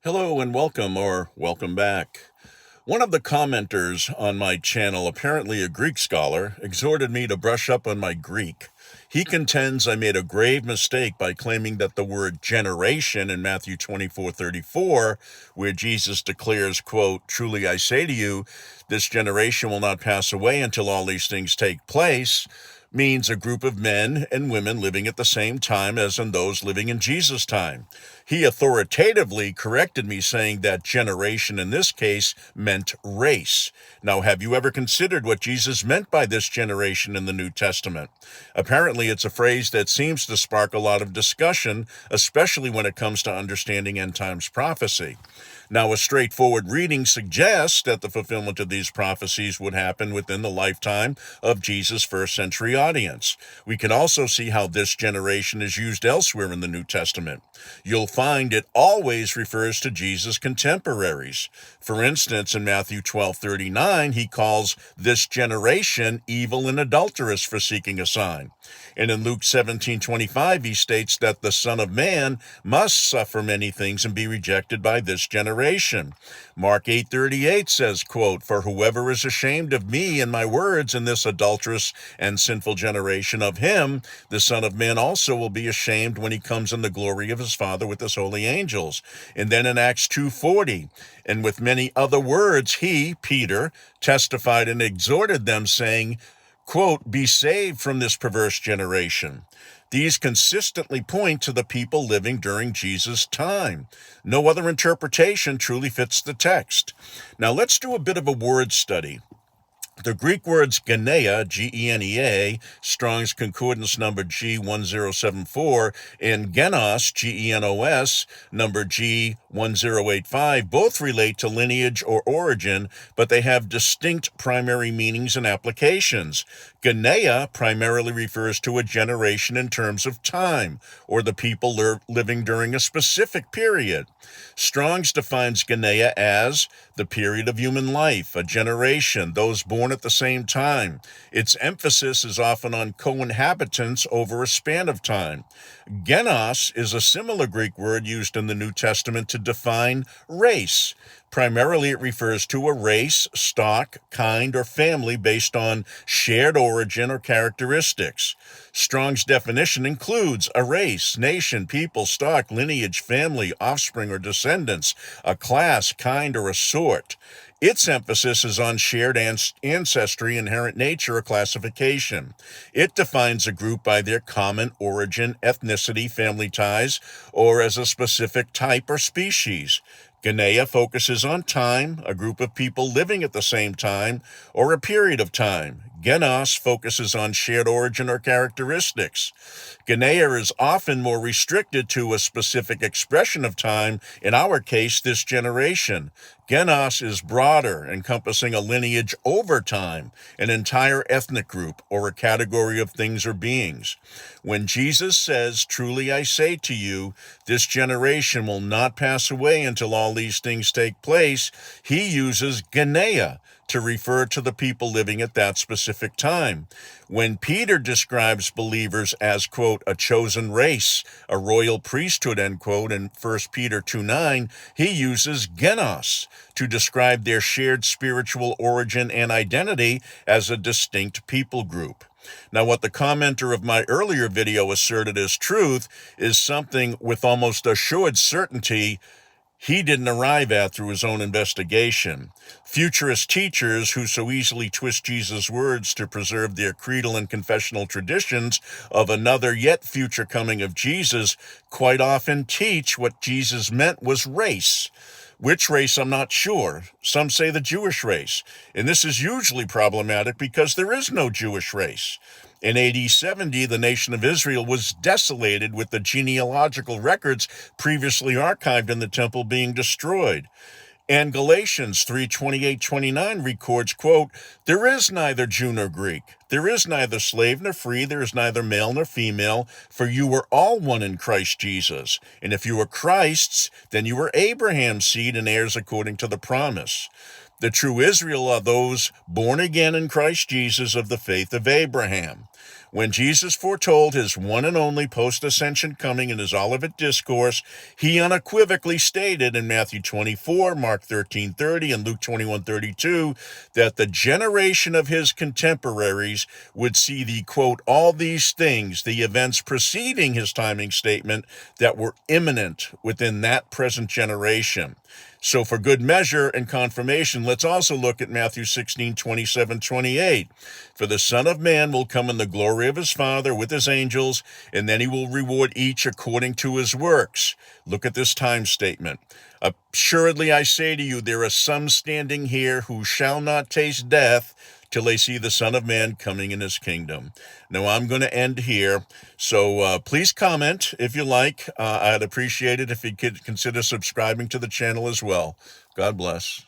Hello and welcome, or welcome back. One of the commenters on my channel, apparently a Greek scholar, exhorted me to brush up on my Greek. He contends I made a grave mistake by claiming that the word generation in Matthew 24:34, where Jesus declares, quote, "Truly I say to you, this generation will not pass away until all these things take place," means a group of men and women living at the same time as in those living in Jesus' time. He authoritatively corrected me, saying that generation in this case meant race. Now, have you ever considered what Jesus meant by this generation in the New Testament? Apparently, it's a phrase that seems to spark a lot of discussion, especially when it comes to understanding end times prophecy. Now, a straightforward reading suggests that the fulfillment of these prophecies would happen within the lifetime of Jesus' first century audience. We can also see how this generation is used elsewhere in the New Testament. You'll find it always refers to Jesus' contemporaries. For instance, in Matthew 12:39, he calls this generation evil and adulterous for seeking a sign. And in Luke 17:25, he states that the Son of Man must suffer many things and be rejected by this generation. Mark 8:38 says, quote, "For whoever is ashamed of me and my words in this adulterous and sinful generation, of him the Son of Man also will be ashamed when he comes in the glory of his Father with his holy angels." And then in Acts 2:40, "And with many other words he," Peter, "testified and exhorted them, saying, quote, 'Be saved from this perverse generation.'" These consistently point to the people living during Jesus' time. No other interpretation truly fits the text. Now let's do a bit of a word study. The Greek words genea, Genea, Strong's Concordance number G1074, and genos, Genos, number G1085, both relate to lineage or origin, but they have distinct primary meanings and applications. Genea primarily refers to a generation in terms of time, or the people living during a specific period. Strong's defines Genea as the period of human life, a generation, those born at the same time. Its emphasis is often on co-inhabitants over a span of time. Genos is a similar Greek word used in the New Testament to define race. Primarily, it refers to a race, stock, kind, or family based on shared origin or characteristics. Strong's definition includes a race, nation, people, stock, lineage, family, offspring, or descendants, a class, kind, or a sort. Its emphasis is on shared ancestry, inherent nature, or classification. It defines a group by their common origin, ethnicity, family ties, or as a specific type or species. Genea focuses on time, a group of people living at the same time, or a period of time. Genos focuses on shared origin or characteristics. Genea is often more restricted to a specific expression of time, in our case, this generation. Genos is broader, encompassing a lineage over time, an entire ethnic group, or a category of things or beings. When Jesus says, "Truly I say to you, this generation will not pass away until all these things take place," he uses Genea to refer to the people living at that specific time. When Peter describes believers as, quote, "a chosen race, a royal priesthood," end quote, in 1 Peter 2:9, he uses genos to describe their shared spiritual origin and identity as a distinct people group. Now, what the commenter of my earlier video asserted as truth is something with almost assured certainty he didn't arrive at through his own investigation. Futurist teachers who so easily twist Jesus' words to preserve their creedal and confessional traditions of another yet future coming of Jesus quite often teach what Jesus meant was race. Which race, I'm not sure. Some say the Jewish race. And this is usually problematic because there is no Jewish race. In AD 70, the nation of Israel was desolated, with the genealogical records previously archived in the temple being destroyed. And Galatians 3:28-29 records, quote, "There is neither Jew nor Greek. There is neither slave nor free. There is neither male nor female. For you are all one in Christ Jesus. And if you are Christ's, then you are Abraham's seed and heirs according to the promise." The true Israel are those born again in Christ Jesus of the faith of Abraham. When Jesus foretold his one and only post-ascension coming in his Olivet Discourse, he unequivocally stated in Matthew 24, Mark 13:30, and Luke 21:32 that the generation of his contemporaries would see the, quote, all these things, the events preceding his timing statement, that were imminent within that present generation. So for good measure and confirmation, let's also look at Matthew 16:27-28. For the Son of Man will come in the glory of his Father with his angels, and then he will reward each according to his works. Look at this time statement. Assuredly I say to you, there are some standing here who shall not taste death till they see the Son of Man coming in his kingdom. Now, I'm going to end here, so please comment if you like. I'd appreciate it if you could consider subscribing to the channel as well. God bless.